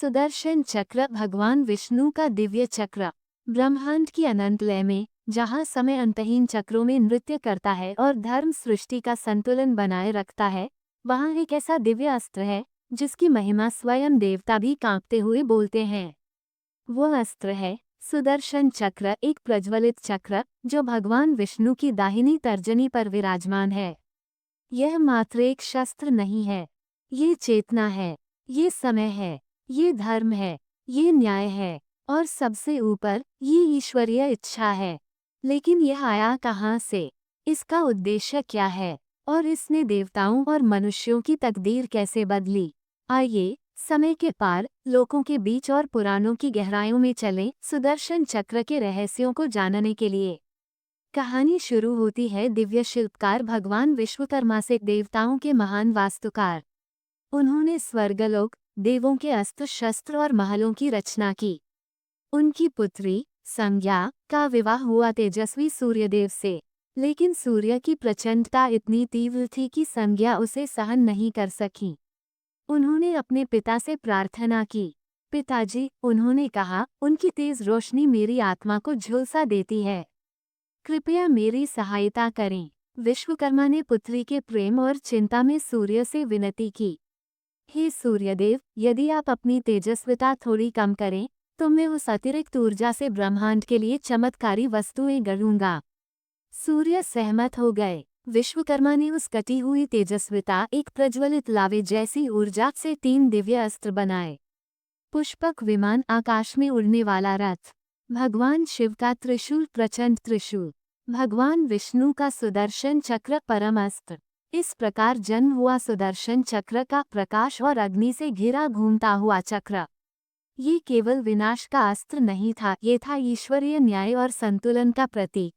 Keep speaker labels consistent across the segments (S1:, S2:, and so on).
S1: सुदर्शन चक्र भगवान विष्णु का दिव्य चक्र ब्रह्मांड की अनंत लय में जहाँ समय अंतहीन चक्रों में नृत्य करता है और धर्म सृष्टि का संतुलन बनाए रखता है, वहाँ एक ऐसा दिव्य अस्त्र है जिसकी महिमा स्वयं देवता भी कांपते हुए बोलते हैं। वो अस्त्र है सुदर्शन चक्र, एक प्रज्वलित चक्र जो भगवान विष्णु की दाहिनी तर्जनी पर विराजमान है। यह मात्र एक शस्त्र नहीं है, ये चेतना है, ये समय है, ये धर्म है, ये न्याय है और सबसे ऊपर ये ईश्वरीय इच्छा है। लेकिन यह आया कहाँ से? इसका उद्देश्य क्या है? और इसने देवताओं और मनुष्यों की तकदीर कैसे बदली? आइए समय के पार, लोकों के बीच और पुराणों की गहराइयों में चलें सुदर्शन चक्र के रहस्यों को जानने के लिए। कहानी शुरू होती है दिव्य शिल्पकार भगवान विश्वकर्मा से, देवताओं के महान वास्तुकार। उन्होंने स्वर्गलोक, देवों के अस्त्र शस्त्र और महलों की रचना की। उनकी पुत्री संज्ञा का विवाह हुआ तेजस्वी सूर्यदेव से, लेकिन सूर्य की प्रचंडता इतनी तीव्र थी कि संज्ञा उसे सहन नहीं कर सकी। उन्होंने अपने पिता से प्रार्थना की। पिताजी, उन्होंने कहा, उनकी तेज रोशनी मेरी आत्मा को झुलसा देती है, कृपया मेरी सहायता करें। विश्वकर्मा ने पुत्री के प्रेम और चिंता में सूर्य से विनती की, हे सूर्यदेव, यदि आप अपनी तेजस्विता थोड़ी कम करें तो मैं उस अतिरिक्त ऊर्जा से ब्रह्मांड के लिए चमत्कारी वस्तुएं गढ़ूंगा। सूर्य सहमत हो गए। विश्वकर्मा ने उस कटी हुई तेजस्विता, एक प्रज्वलित लावे जैसी ऊर्जा से 3 दिव्य अस्त्र बनाए। पुष्पक विमान, आकाश में उड़ने वाला रथ, भगवान शिव का त्रिशूल, प्रचंड त्रिशूल, भगवान विष्णु का सुदर्शन चक्र, परम अस्त्र। इस प्रकार जन्म हुआ सुदर्शन चक्र का, प्रकाश और अग्नि से घिरा घूमता हुआ चक्र। ये केवल विनाश का अस्त्र नहीं था, ये था ईश्वरीय न्याय और संतुलन का प्रतीक।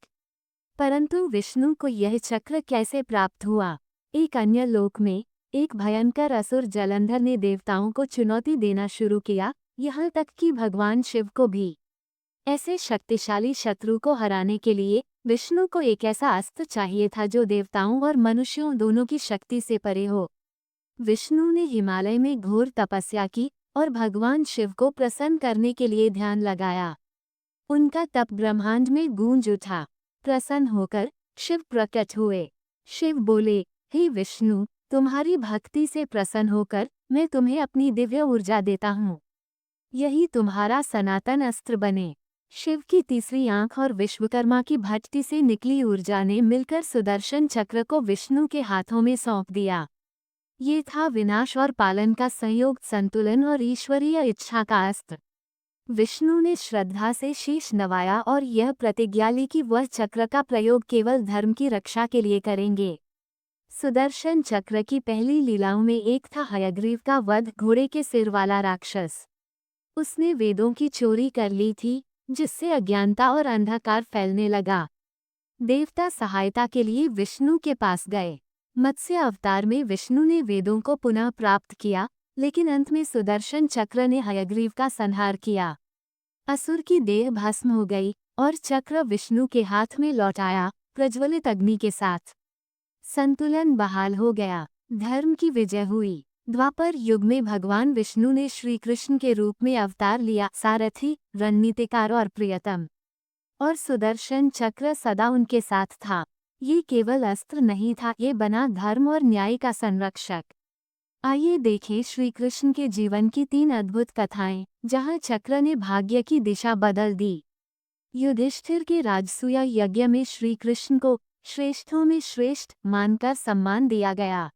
S1: परंतु विष्णु को यह चक्र कैसे प्राप्त हुआ? एक अन्य लोक में एक भयंकर असुर जलंधर ने देवताओं को चुनौती देना शुरू किया, यहाँ तक कि भगवान शिव को भी। ऐसे शक्तिशाली शत्रु को हराने के लिए विष्णु को एक ऐसा अस्त्र चाहिए था जो देवताओं और मनुष्यों दोनों की शक्ति से परे हो। विष्णु ने हिमालय में घोर तपस्या की और भगवान शिव को प्रसन्न करने के लिए ध्यान लगाया। उनका तप ब्रह्मांड में गूंज उठा। प्रसन्न होकर शिव प्रकट हुए। शिव बोले, हे विष्णु, तुम्हारी भक्ति से प्रसन्न होकर मैं तुम्हें अपनी दिव्य ऊर्जा देता हूँ। यही तुम्हारा सनातन अस्त्र बने। शिव की तीसरी आंख और विश्वकर्मा की भट्टी से निकली ऊर्जा ने मिलकर सुदर्शन चक्र को विष्णु के हाथों में सौंप दिया। ये था विनाश और पालन का संयोग, संतुलन और ईश्वरीय इच्छा का अस्त्र। विष्णु ने श्रद्धा से शीश नवाया और यह प्रतिज्ञा ली कि वह चक्र का प्रयोग केवल धर्म की रक्षा के लिए करेंगे। सुदर्शन चक्र की पहली लीलाओं में एक था हयग्रीव का वध, घोड़े के सिर वाला राक्षस। उसने वेदों की चोरी कर ली थी, जिससे अज्ञानता और अंधकार फैलने लगा। देवता सहायता के लिए विष्णु के पास गए। मत्स्य अवतार में विष्णु ने वेदों को पुनः प्राप्त किया, लेकिन अंत में सुदर्शन चक्र ने हयग्रीव का संहार किया। असुर की देह भस्म हो गई और चक्र विष्णु के हाथ में लौट आया, प्रज्वलित अग्नि के साथ। संतुलन बहाल हो गया, धर्म की विजय हुई। द्वापर युग में भगवान विष्णु ने श्री कृष्ण के रूप में अवतार लिया, सारथी, रणनीतिकार और प्रियतम। और सुदर्शन चक्र सदा उनके साथ था। ये केवल अस्त्र नहीं था, ये बना धर्म और न्याय का संरक्षक। आइए देखें श्री कृष्ण के जीवन की 3 अद्भुत कथाएं, जहां चक्र ने भाग्य की दिशा बदल दी। युधिष्ठिर के राजसूय यज्ञ में श्री कृष्ण को श्रेष्ठों में श्रेष्ठ मानकर सम्मान दिया गया,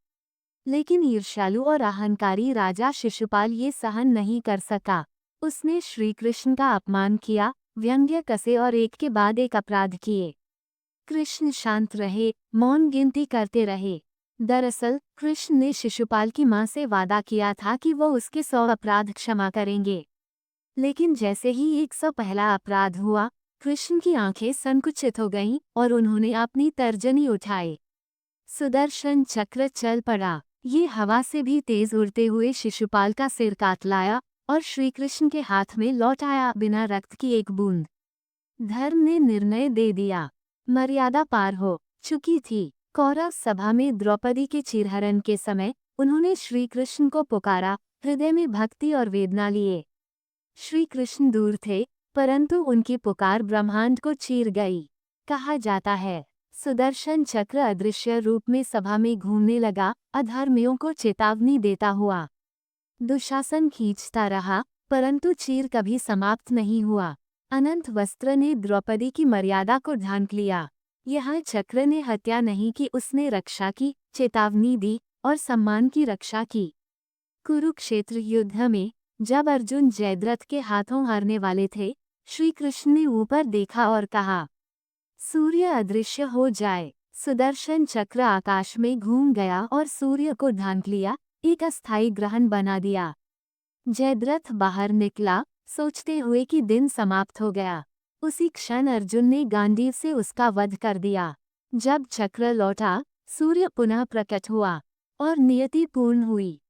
S1: लेकिन ईर्ष्यालु और अहंकारी राजा शिशुपाल ये सहन नहीं कर सका। उसने श्री कृष्ण का अपमान किया, व्यंग्य कसे और एक के बाद एक अपराध किए। कृष्ण शांत रहे, मौन गिनती करते रहे। दरअसल कृष्ण ने शिशुपाल की मां से वादा किया था कि वो उसके 100 अपराध क्षमा करेंगे, लेकिन जैसे ही 100 पहला अपराध हुआ, कृष्ण की आंखें संकुचित हो गईं और उन्होंने अपनी तर्जनी उठाई। सुदर्शन चक्र चल पड़ा। ये हवा से भी तेज उड़ते हुए शिशुपाल का सिर काट लाया और श्री कृष्ण के हाथ में लौट आया, बिना रक्त की एक बूंद। धर्म ने निर्णय दे दिया। मर्यादा पार हो चुकी थी। कौरव सभा में द्रौपदी के चीरहरण के समय उन्होंने श्री कृष्ण को पुकारा हृदय में भक्ति और वेदना लिए। श्री कृष्ण दूर थे, परंतु उनकी पुकार ब्रह्मांड को चीर गई। कहा जाता है, सुदर्शन चक्र अदृश्य रूप में सभा में घूमने लगा, अधर्मियों को चेतावनी देता हुआ। दुशासन खींचता रहा, परंतु चीर कभी समाप्त नहीं हुआ। अनंत वस्त्र ने द्रौपदी की मर्यादा को ढांक लिया। यह चक्र ने हत्या नहीं की, उसने रक्षा की, चेतावनी दी और सम्मान की रक्षा की। कुरुक्षेत्र युद्ध में जब अर्जुन जयद्रथ के हाथों हारने वाले थे, श्री कृष्ण ने ऊपर देखा और कहा, सूर्य अदृश्य हो जाए। सुदर्शन चक्र आकाश में घूम गया और सूर्य को ढांक लिया, एक अस्थायी ग्रहण बना दिया। जयद्रथ बाहर निकला, सोचते हुए कि दिन समाप्त हो गया। उसी क्षण अर्जुन ने गांडीव से उसका वध कर दिया। जब चक्र लौटा, सूर्य पुनः प्रकट हुआ और नियति पूर्ण हुई।